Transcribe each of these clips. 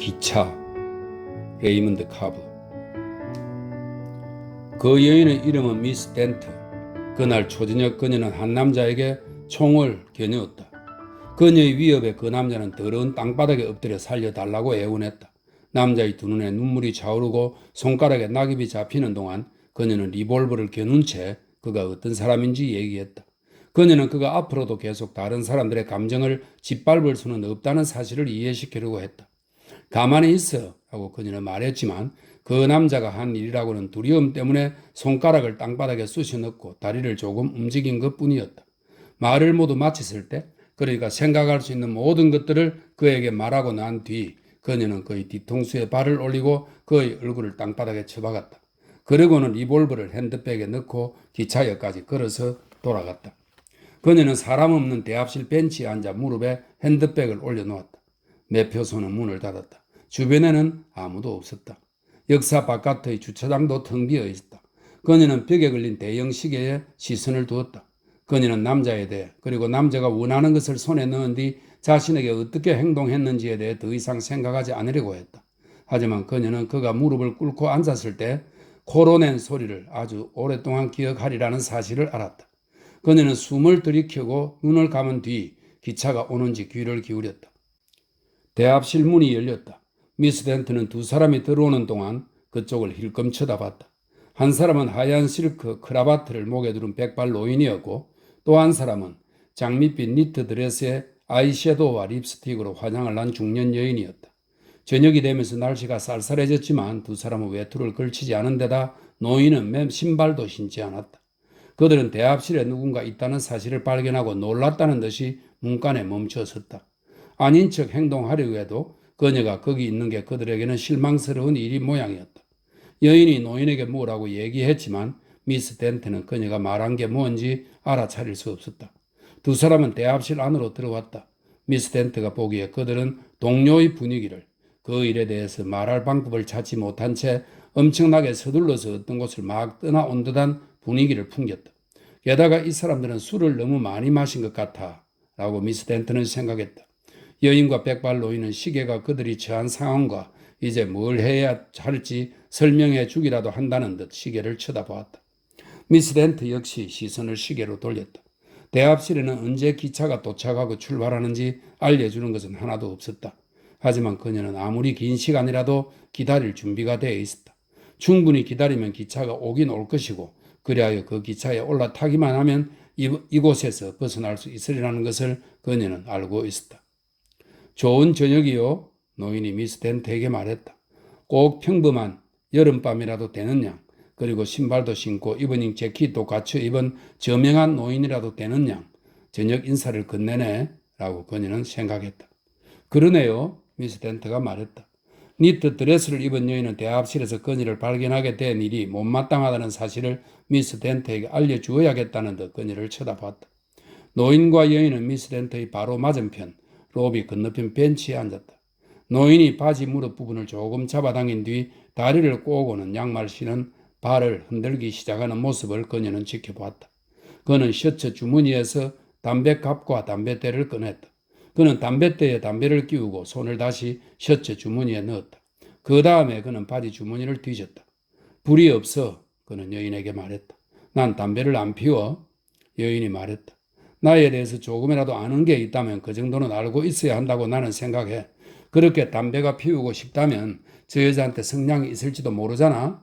기차. 레이먼드 카브. 그 여인의 이름은 미스 덴트. 그날 초저녁 그녀는 한 남자에게 총을 겨누었다. 그녀의 위협에 그 남자는 더러운 땅바닥에 엎드려 살려달라고 애원했다. 남자의 두 눈에 눈물이 차오르고 손가락에 낙엽이 잡히는 동안 그녀는 리볼버를 겨눈 채 그가 어떤 사람인지 얘기했다. 그녀는 그가 앞으로도 계속 다른 사람들의 감정을 짓밟을 수는 없다는 사실을 이해시키려고 했다. 가만히 있어 하고 그녀는 말했지만 그 남자가 한 일이라고는 두려움 때문에 손가락을 땅바닥에 쑤셔 넣고 다리를 조금 움직인 것뿐이었다. 말을 모두 마쳤을 때, 그러니까 생각할 수 있는 모든 것들을 그에게 말하고 난 뒤 그녀는 그의 뒤통수에 발을 올리고 그의 얼굴을 땅바닥에 쳐박았다. 그리고는 리볼버를 핸드백에 넣고 기차역까지 걸어서 돌아갔다. 그녀는 사람 없는 대합실 벤치에 앉아 무릎에 핸드백을 올려놓았다. 매표소는 문을 닫았다. 주변에는 아무도 없었다. 역사 바깥의 주차장도 텅 비어 있었다. 그녀는 벽에 걸린 대형 시계에 시선을 두었다. 그녀는 남자에 대해, 그리고 남자가 원하는 것을 손에 넣은 뒤 자신에게 어떻게 행동했는지에 대해 더 이상 생각하지 않으려고 했다. 하지만 그녀는 그가 무릎을 꿇고 앉았을 때 코로 낸 소리를 아주 오랫동안 기억하리라는 사실을 알았다. 그녀는 숨을 들이켜고 눈을 감은 뒤 기차가 오는지 귀를 기울였다. 대합실 문이 열렸다. 미스 덴트는 두 사람이 들어오는 동안 그쪽을 힐끔 쳐다봤다. 한 사람은 하얀 실크 크라바트를 목에 두른 백발 노인이었고, 또 한 사람은 장밋빛 니트 드레스에 아이섀도우와 립스틱으로 화장을 한 중년 여인이었다. 저녁이 되면서 날씨가 쌀쌀해졌지만 두 사람은 외투를 걸치지 않은 데다 노인은 신발도 신지 않았다. 그들은 대합실에 누군가 있다는 사실을 발견하고 놀랐다는 듯이 문간에 멈춰섰다. 아닌 척 행동하려고 해도 그녀가 거기 있는 게 그들에게는 실망스러운 일이 모양이었다. 여인이 노인에게 뭐라고 얘기했지만 미스 덴트는 그녀가 말한 게 뭔지 알아차릴 수 없었다. 두 사람은 대합실 안으로 들어왔다. 미스 덴트가 보기에 그들은 동료의 분위기를, 그 일에 대해서 말할 방법을 찾지 못한 채 엄청나게 서둘러서 어떤 곳을 막 떠나온 듯한 분위기를 풍겼다. 게다가 이 사람들은 술을 너무 많이 마신 것 같아 라고 미스 덴트는 생각했다. 여인과 백발 노인은 시계가 그들이 처한 상황과 이제 뭘 해야 할지 설명해 주기라도 한다는 듯 시계를 쳐다보았다. 미스 덴트 역시 시선을 시계로 돌렸다. 대합실에는 언제 기차가 도착하고 출발하는지 알려주는 것은 하나도 없었다. 하지만 그녀는 아무리 긴 시간이라도 기다릴 준비가 되어 있었다. 충분히 기다리면 기차가 오긴 올 것이고, 그리하여 그 기차에 올라타기만 하면 이곳에서 벗어날 수 있으리라는 것을 그녀는 알고 있었다. 좋은 저녁이요, 노인이 미스 덴트에게 말했다. 꼭 평범한 여름밤이라도 되는 양, 그리고 신발도 신고 이브닝 재킷도 갖춰 입은 저명한 노인이라도 되는 양, 저녁 인사를 건네네 라고 그녀는 생각했다. 그러네요, 미스 덴트가 말했다. 니트 드레스를 입은 여인은 대합실에서 그녀를 발견하게 된 일이 못마땅하다는 사실을 미스 덴트에게 알려주어야겠다는 듯 그녀를 쳐다봤다. 노인과 여인은 미스 덴트의 바로 맞은편, 로비 건너편 벤치에 앉았다. 노인이 바지 무릎 부분을 조금 잡아당긴 뒤 다리를 꼬고는 양말 신은 발을 흔들기 시작하는 모습을 그녀는 지켜보았다. 그는 셔츠 주머니에서 담배갑과 담뱃대를 꺼냈다. 그는 담뱃대에 담배를 끼우고 손을 다시 셔츠 주머니에 넣었다. 그 다음에 그는 바지 주머니를 뒤졌다. 불이 없어, 그는 여인에게 말했다. 난 담배를 안 피워, 여인이 말했다. 나에 대해서 조금이라도 아는 게 있다면 그 정도는 알고 있어야 한다고 나는 생각해. 그렇게 담배가 피우고 싶다면 저 여자한테 성량이 있을지도 모르잖아.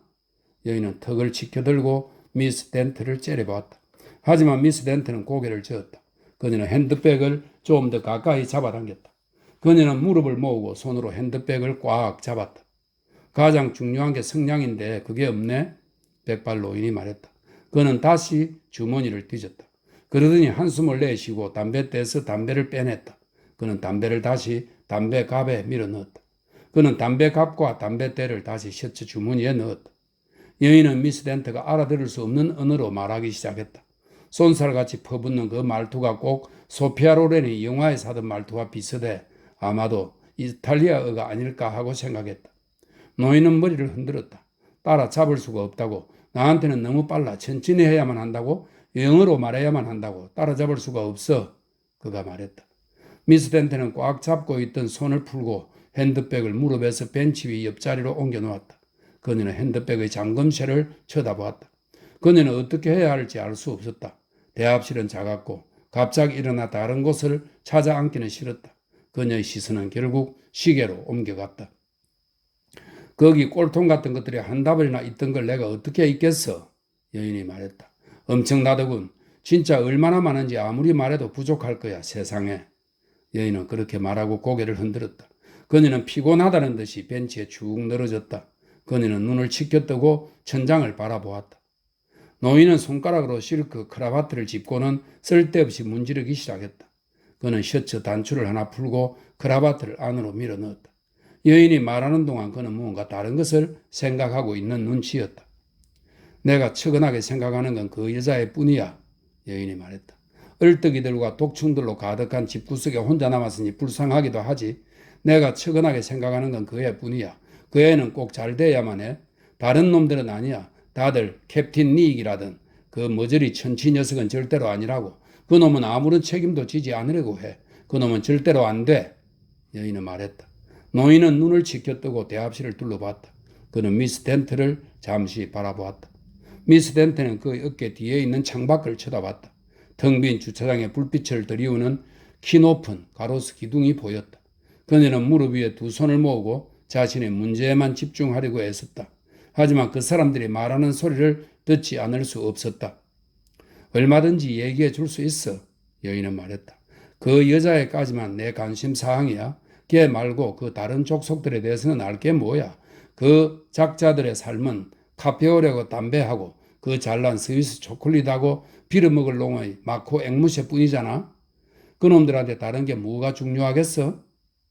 여인은 턱을 치켜들고 미스 덴트를 째려보았다. 하지만 미스 덴트는 고개를 저었다. 그녀는 핸드백을 좀 더 가까이 잡아당겼다. 그녀는 무릎을 모으고 손으로 핸드백을 꽉 잡았다. 가장 중요한 게 성량인데 그게 없네? 백발 노인이 말했다. 그는 다시 주머니를 뒤졌다. 그러더니 한숨을 내쉬고 담뱃대에서 담배를 빼냈다. 그는 담배를 다시 담배갑에 밀어넣었다. 그는 담배갑과 담뱃대를 다시 셔츠 주머니에 넣었다. 여인은 미스 덴트가 알아들을 수 없는 언어로 말하기 시작했다. 쏜살같이 퍼붓는 그 말투가 꼭 소피아 로렌이 영화에서 하던 말투와 비슷해 아마도 이탈리아어가 아닐까 하고 생각했다. 노인은 머리를 흔들었다. 따라잡을 수가 없다고, 나한테는 너무 빨라, 천천히 해야만 한다고, 영어로 말해야만 한다고, 따라잡을 수가 없어, 그가 말했다. 미스 덴트는 꽉 잡고 있던 손을 풀고 핸드백을 무릎에서 벤치 위 옆자리로 옮겨 놓았다. 그녀는 핸드백의 잠금쇠를 쳐다보았다. 그녀는 어떻게 해야 할지 알 수 없었다. 대합실은 작았고 갑자기 일어나 다른 곳을 찾아 앉기는 싫었다. 그녀의 시선은 결국 시계로 옮겨갔다. 거기 꼴통 같은 것들이 한 다발이나 있던 걸 내가 어떻게 잊겠어? 여인이 말했다. 엄청나더군. 진짜 얼마나 많은지 아무리 말해도 부족할 거야, 세상에. 여인은 그렇게 말하고 고개를 흔들었다. 그녀는 피곤하다는 듯이 벤치에 쭉 늘어졌다. 그녀는 눈을 치켜뜨고 천장을 바라보았다. 노인은 손가락으로 실크 크라바트를 짚고는 쓸데없이 문지르기 시작했다. 그는 셔츠 단추를 하나 풀고 크라바트를 안으로 밀어넣었다. 여인이 말하는 동안 그는 무언가 다른 것을 생각하고 있는 눈치였다. 내가 측은하게 생각하는 건 그 여자의 뿐이야, 여인이 말했다. 얼떡이들과 독충들로 가득한 집구석에 혼자 남았으니 불쌍하기도 하지. 내가 측은하게 생각하는 건 그 애뿐이야. 그 애는 꼭 잘 돼야만 해. 다른 놈들은 아니야. 다들 캡틴 니익이라든 그 머저리 천치 녀석은 절대로 아니라고. 그 놈은 아무런 책임도 지지 않으려고 해. 그 놈은 절대로 안 돼. 여인은 말했다. 노인은 눈을 치켜뜨고 대합실을 둘러봤다. 그는 미스 덴트를 잠시 바라보았다. 미스 덴트는 그의 어깨 뒤에 있는 창밖을 쳐다봤다. 텅 빈 주차장에 불빛을 들이우는 키 높은 가로수 기둥이 보였다. 그녀는 무릎 위에 두 손을 모으고 자신의 문제에만 집중하려고 애썼다. 하지만 그 사람들이 말하는 소리를 듣지 않을 수 없었다. 얼마든지 얘기해 줄 수 있어, 여인은 말했다. 그 여자애까지만 내 관심 사항이야. 걔 말고 그 다른 족속들에 대해서는 알 게 뭐야. 그 작자들의 삶은 카페오레고 담배하고 그 잘난 스위스 초콜릿하고 빌어먹을 놈의 마코 앵무새 뿐이잖아. 그놈들한테 다른 게 뭐가 중요하겠어?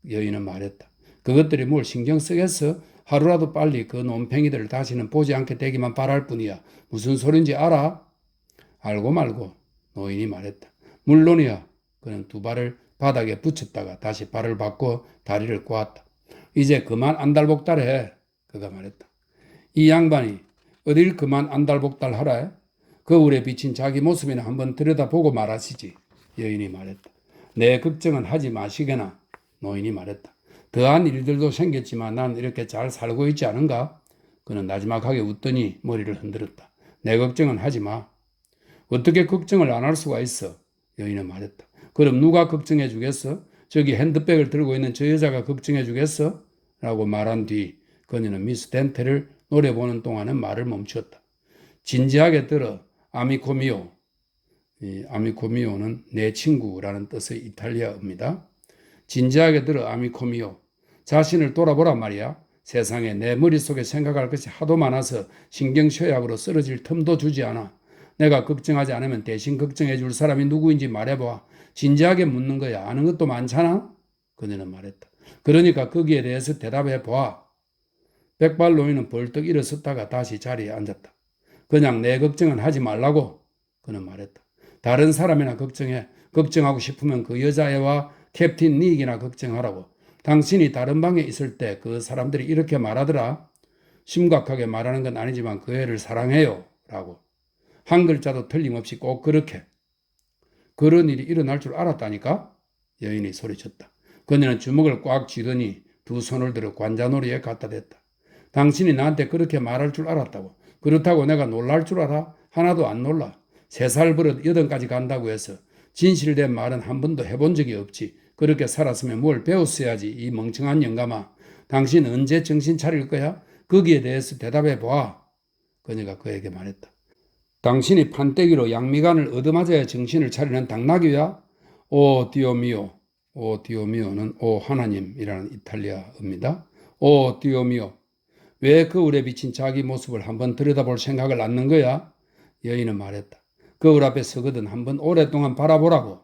여인은 말했다. 그것들이 뭘 신경 쓰겠어? 하루라도 빨리 그 놈팽이들을 다시는 보지 않게 되기만 바랄 뿐이야. 무슨 소린지 알아? 알고 말고, 노인이 말했다. 물론이야. 그는 두 발을 바닥에 붙였다가 다시 발을 바꿔 다리를 꼬았다. 이제 그만 안달복달해. 그가 말했다. 이 양반이 어딜 그만 안달복달 하라. 거울에 비친 자기 모습이나 한번 들여다보고 말하시지. 여인이 말했다. 내 걱정은 하지 마시게나. 노인이 말했다. 더한 일들도 생겼지만 난 이렇게 잘 살고 있지 않은가? 그는 나지막하게 웃더니 머리를 흔들었다. 내 걱정은 하지 마. 어떻게 걱정을 안 할 수가 있어? 여인은 말했다. 그럼 누가 걱정해 주겠어? 저기 핸드백을 들고 있는 저 여자가 걱정해 주겠어? 라고 말한 뒤 그녀는 미스 덴테를 노려보는 동안은 말을 멈추었다. 진지하게 들어 아미코미오. 아미코미오는 내 친구라는 뜻의 이탈리아어입니다. 진지하게 들어 아미코미오. 자신을 돌아보란 말이야. 세상에 내 머릿속에 생각할 것이 하도 많아서 신경쇠약으로 쓰러질 틈도 주지 않아. 내가 걱정하지 않으면 대신 걱정해 줄 사람이 누구인지 말해봐. 진지하게 묻는 거야. 아는 것도 많잖아? 그녀는 말했다. 그러니까 거기에 대해서 대답해 봐. 백발 노인은 벌떡 일어섰다가 다시 자리에 앉았다. 그냥 내 걱정은 하지 말라고. 그는 말했다. 다른 사람이나 걱정해. 걱정하고 싶으면 그 여자애와 캡틴 닉이나 걱정하라고. 당신이 다른 방에 있을 때 그 사람들이 이렇게 말하더라. 심각하게 말하는 건 아니지만 그 애를 사랑해요. 라고. 한 글자도 틀림없이 꼭 그렇게. 그런 일이 일어날 줄 알았다니까? 여인이 소리쳤다. 그녀는 주먹을 꽉 쥐더니 두 손을 들어 관자놀이에 갖다 댔다. 당신이 나한테 그렇게 말할 줄 알았다고. 그렇다고 내가 놀랄 줄 알아? 하나도 안 놀라. 3살 버릇 8까지 간다고 해서 진실된 말은 한 번도 해본 적이 없지. 그렇게 살았으면 뭘 배웠어야지. 이 멍청한 영감아. 당신 언제 정신 차릴 거야? 거기에 대해서 대답해 봐. 그녀가 그에게 말했다. 당신이 판때기로 양미간을 얻어맞아야 정신을 차리는 당나귀야? 오 디오미오. 오 디오미오는 오 하나님이라는 이탈리아어입니다. 오 디오미오. 왜 거울에 비친 자기 모습을 한번 들여다볼 생각을 않는 거야? 여인은 말했다. 거울 앞에 서거든 한번 오랫동안 바라보라고.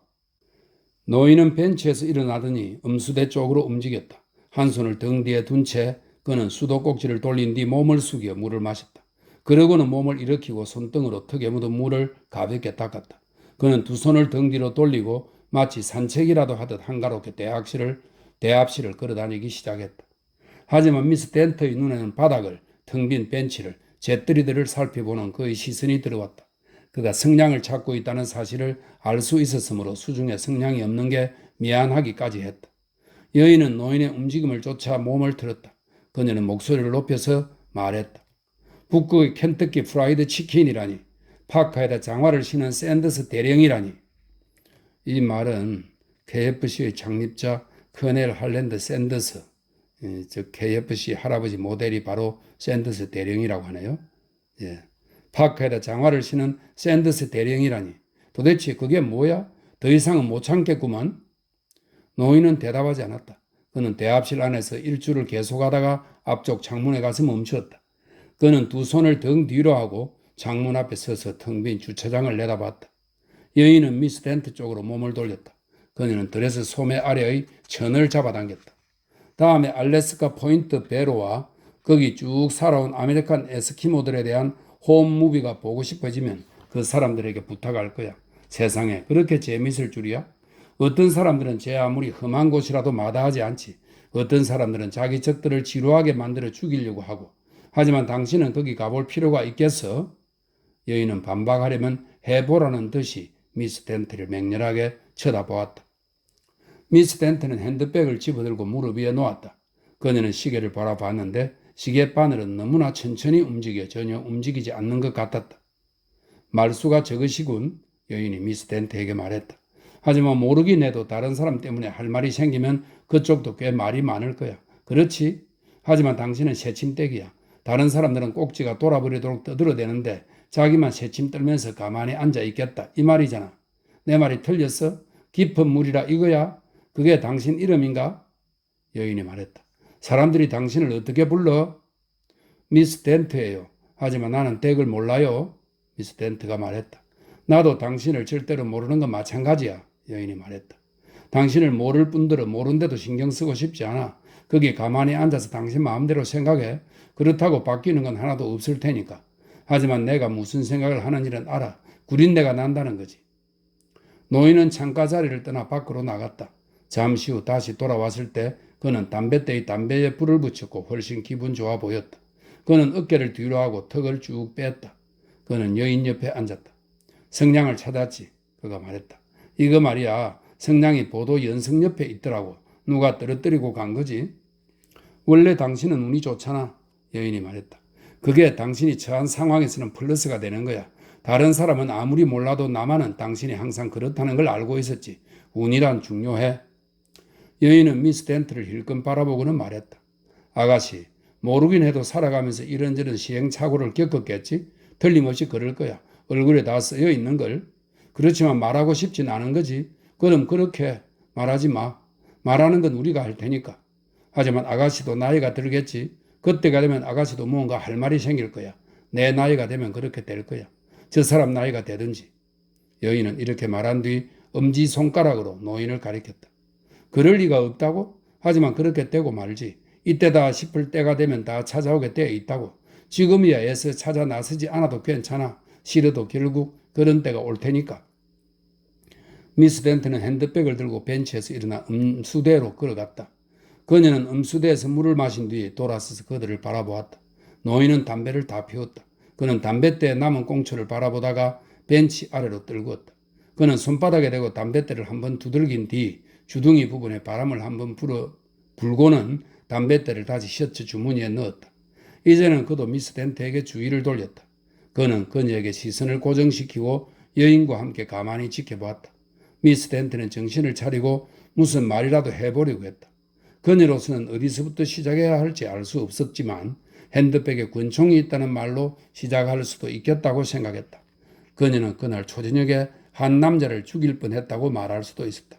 노인은 벤치에서 일어나더니 음수대 쪽으로 움직였다. 한 손을 등 뒤에 둔 채 그는 수도꼭지를 돌린 뒤 몸을 숙여 물을 마셨다. 그러고는 몸을 일으키고 손등으로 턱에 묻은 물을 가볍게 닦았다. 그는 두 손을 등 뒤로 돌리고 마치 산책이라도 하듯 한가롭게 대합실을 걸어다니기 시작했다. 하지만 미스 덴터의 눈에는 바닥을, 텅 빈 벤치를, 잿더리들을 살펴보는 그의 시선이 들어왔다. 그가 성냥을 찾고 있다는 사실을 알 수 있었으므로 수중에 성냥이 없는 게 미안하기까지 했다. 여인은 노인의 움직임을 쫓아 몸을 틀었다. 그녀는 목소리를 높여서 말했다. 북극의 켄터키 프라이드 치킨이라니. 파카에다 장화를 신은 샌더스 대령이라니. 이 말은 KFC의 창립자 커넬 할랜드 샌더스, 즉 KFC 할아버지 모델이 바로 샌더스 대령이라고 하네요. 예. 파카에다 장화를 신은 샌더스 대령이라니. 도대체 그게 뭐야? 더 이상은 못 참겠구만. 노인은 대답하지 않았다. 그는 대합실 안에서 일주를 계속하다가 앞쪽 창문에 가서 멈추었다. 그는 두 손을 등 뒤로 하고 창문 앞에 서서 텅 빈 주차장을 내다봤다. 여인은 미스 덴트 쪽으로 몸을 돌렸다. 그녀는 드레스 소매 아래의 천을 잡아당겼다. 다음에 알래스카 포인트 배로와 거기 쭉 살아온 아메리칸 에스키모들에 대한 홈 무비가 보고 싶어지면 그 사람들에게 부탁할 거야. 세상에 그렇게 재밌을 줄이야? 어떤 사람들은 제 아무리 험한 곳이라도 마다하지 않지. 어떤 사람들은 자기 적들을 지루하게 만들어 죽이려고 하고. 하지만 당신은 거기 가볼 필요가 있겠어? 여인은 반박하려면 해보라는 듯이 미스 덴트를 맹렬하게 쳐다보았다. 미스 덴트는 핸드백을 집어들고 무릎 위에 놓았다. 그녀는 시계를 바라봤는데 시계 바늘은 너무나 천천히 움직여 전혀 움직이지 않는 것 같았다. 말수가 적으시군, 여인이 미스 덴트에게 말했다. 하지만 모르긴 해도 다른 사람 때문에 할 말이 생기면 그쪽도 꽤 말이 많을 거야. 그렇지? 하지만 당신은 새침대기야. 다른 사람들은 꼭지가 돌아버리도록 떠들어대는데 자기만 새침 떨면서 가만히 앉아 있겠다. 이 말이잖아. 내 말이 틀렸어? 깊은 물이라 이거야? 그게 당신 이름인가? 여인이 말했다. 사람들이 당신을 어떻게 불러? 미스 덴트예요. 하지만 나는 덱을 몰라요. 미스 덴트가 말했다. 나도 당신을 절대로 모르는 건 마찬가지야. 여인이 말했다. 당신을 모를 뿐더러 모른데도 신경 쓰고 싶지 않아. 거기 가만히 앉아서 당신 마음대로 생각해. 그렇다고 바뀌는 건 하나도 없을 테니까. 하지만 내가 무슨 생각을 하는지는 알아. 구린내가 난다는 거지. 노인은 창가 자리를 떠나 밖으로 나갔다. 잠시 후 다시 돌아왔을 때 그는 담뱃대의 담배에 불을 붙였고 훨씬 기분 좋아 보였다. 그는 어깨를 뒤로 하고 턱을 쭉 뺐다. 그는 여인 옆에 앉았다. 성냥을 찾았지. 그가 말했다. 이거 말이야. 성냥이 보도 연성 옆에 있더라고. 누가 떨어뜨리고 간 거지? 원래 당신은 운이 좋잖아. 여인이 말했다. 그게 당신이 처한 상황에서는 플러스가 되는 거야. 다른 사람은 아무리 몰라도 나만은 당신이 항상 그렇다는 걸 알고 있었지. 운이란 중요해. 여인은 미스 덴트를 힐끔 바라보고는 말했다. 아가씨, 모르긴 해도 살아가면서 이런저런 시행착오를 겪었겠지? 틀림없이 그럴 거야. 얼굴에 다 쓰여 있는 걸. 그렇지만 말하고 싶진 않은 거지. 그럼 그렇게 말하지 마. 말하는 건 우리가 할 테니까. 하지만 아가씨도 나이가 들겠지. 그때가 되면 아가씨도 뭔가 할 말이 생길 거야. 내 나이가 되면 그렇게 될 거야. 저 사람 나이가 되든지. 여인은 이렇게 말한 뒤 엄지손가락으로 노인을 가리켰다. 그럴 리가 없다고? 하지만 그렇게 되고 말지. 이때다 싶을 때가 되면 다 찾아오게 되어 있다고. 지금이야 애써 찾아 나서지 않아도 괜찮아. 싫어도 결국 그런 때가 올 테니까. 미스 덴트는 핸드백을 들고 벤치에서 일어나 음수대로 걸어갔다. 그녀는 음수대에서 물을 마신 뒤에 돌아서서 그들을 바라보았다. 노인은 담배를 다 피웠다. 그는 담뱃대에 남은 꽁초를 바라보다가 벤치 아래로 떨구었다. 그는 손바닥에 대고 담뱃대를 한번 두들긴 뒤 주둥이 부분에 바람을 한번 불고는 담뱃대를 다시 셔츠 주머니에 넣었다. 이제는 그도 미스 덴트에게 주의를 돌렸다. 그는 그녀에게 시선을 고정시키고 여인과 함께 가만히 지켜보았다. 미스 덴트는 정신을 차리고 무슨 말이라도 해보려고 했다. 그녀로서는 어디서부터 시작해야 할지 알 수 없었지만 핸드백에 권총이 있다는 말로 시작할 수도 있겠다고 생각했다. 그녀는 그날 초저녁에 한 남자를 죽일 뻔했다고 말할 수도 있었다.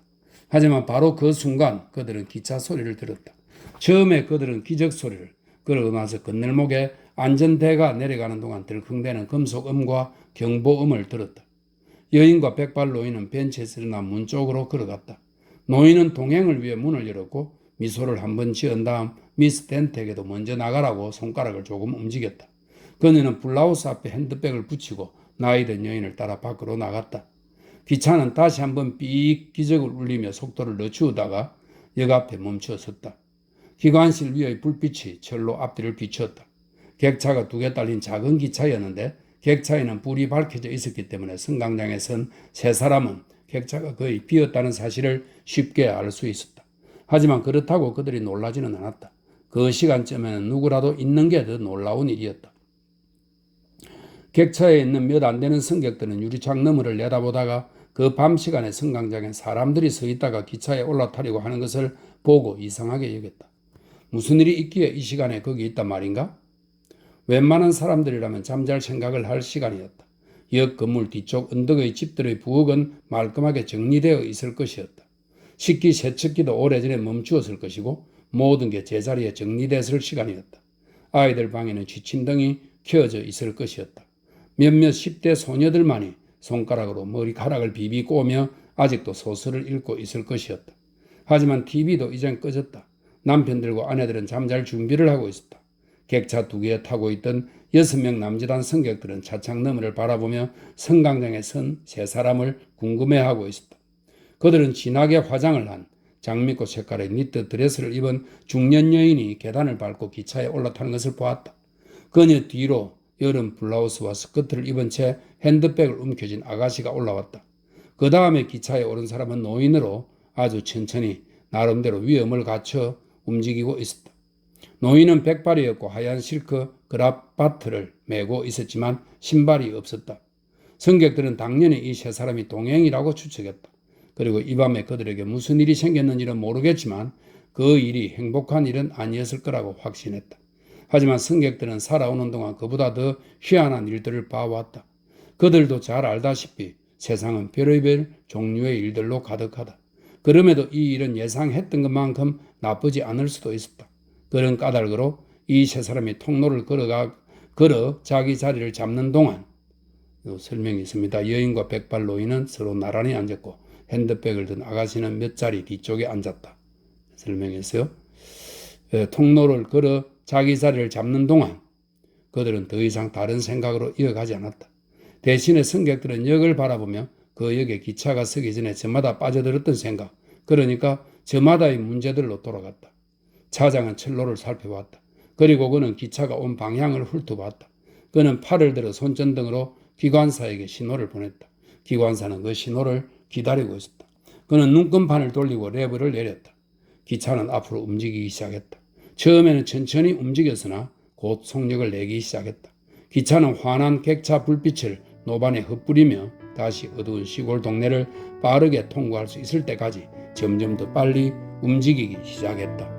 하지만 바로 그 순간 그들은 기차 소리를 들었다. 처음에 그들은 기적 소리를, 그러고 나서 건널목에 안전대가 내려가는 동안 들컹대는 금속음과 경보음을 들었다. 여인과 백발 노인은 벤치에서 일어나 문 쪽으로 걸어갔다. 노인은 동행을 위해 문을 열었고 미소를 한번 지은 다음 미스 덴트에게도 먼저 나가라고 손가락을 조금 움직였다. 그녀는 블라우스 앞에 핸드백을 붙이고 나이든 여인을 따라 밖으로 나갔다. 기차는 다시 한번 삐익 기적을 울리며 속도를 늦추다가 역 앞에 멈춰 섰다. 기관실 위의 불빛이 철로 앞뒤를 비추었다. 객차가 2개 딸린 작은 기차였는데 객차에는 불이 밝혀져 있었기 때문에 승강장에 선 세 사람은 객차가 거의 비었다는 사실을 쉽게 알 수 있었다. 하지만 그렇다고 그들이 놀라지는 않았다. 그 시간쯤에는 누구라도 있는 게 더 놀라운 일이었다. 객차에 있는 몇 안 되는 승객들은 유리창 너머를 내다보다가 그 밤 시간에 승강장에 사람들이 서 있다가 기차에 올라타려고 하는 것을 보고 이상하게 여겼다. 무슨 일이 있기에 이 시간에 거기 있단 말인가? 웬만한 사람들이라면 잠잘 생각을 할 시간이었다. 역 건물 뒤쪽 언덕의 집들의 부엌은 말끔하게 정리되어 있을 것이었다. 식기 세척기도 오래전에 멈추었을 것이고 모든 게 제자리에 정리됐을 시간이었다. 아이들 방에는 쥐침등이 켜져 있을 것이었다. 몇몇 10대 소녀들만이 손가락으로 머리카락을 비비 꼬며 아직도 소설을 읽고 있을 것이었다. 하지만 TV도 이젠 꺼졌다. 남편들과 아내들은 잠잘 준비를 하고 있었다. 객차 2개에 타고 있던 6명 남짓한 승객들은 차창 너머를 바라보며 승강장에 선 3사람을 궁금해하고 있었다. 그들은 진하게 화장을 한 장미꽃 색깔의 니트 드레스를 입은 중년 여인이 계단을 밟고 기차에 올라타는 것을 보았다. 그녀 뒤로 여름 블라우스와 스커트를 입은 채 핸드백을 움켜쥔 아가씨가 올라왔다. 그 다음에 기차에 오른 사람은 노인으로 아주 천천히 나름대로 위험을 갖춰 움직이고 있었다. 노인은 백발이었고 하얀 실크 그라바트를 메고 있었지만 신발이 없었다. 승객들은 당연히 이 세 사람이 동행이라고 추측했다. 그리고 이 밤에 그들에게 무슨 일이 생겼는지는 모르겠지만 그 일이 행복한 일은 아니었을 거라고 확신했다. 하지만 승객들은 살아오는 동안 그보다 더 희한한 일들을 봐왔다. 그들도 잘 알다시피 세상은 별의별 종류의 일들로 가득하다. 그럼에도 이 일은 예상했던 것만큼 나쁘지 않을 수도 있었다. 그런 까닭으로 이 세 사람이 통로를 걸어 자기 자리를 잡는 동안 설명이 있습니다. 여인과 백발 노인은 서로 나란히 앉았고 핸드백을 든 아가씨는 몇 자리 뒤쪽에 앉았다. 설명했어요. 통로를 걸어 자기 자리를 잡는 동안 그들은 더 이상 다른 생각으로 이어가지 않았다. 대신에 승객들은 역을 바라보며 그 역에 기차가 서기 전에 저마다 빠져들었던 생각, 그러니까 저마다의 문제들로 돌아갔다. 차장은 철로를 살펴봤다. 그리고 그는 기차가 온 방향을 훑어봤다. 그는 팔을 들어 손전등으로 기관사에게 신호를 보냈다. 기관사는 그 신호를 기다리고 있었다. 그는 눈금판을 돌리고 레버를 내렸다. 기차는 앞으로 움직이기 시작했다. 처음에는 천천히 움직였으나 곧 속력을 내기 시작했다. 기차는 환한 객차 불빛을 노반에 흩뿌리며 다시 어두운 시골 동네를 빠르게 통과할 수 있을 때까지 점점 더 빨리 움직이기 시작했다.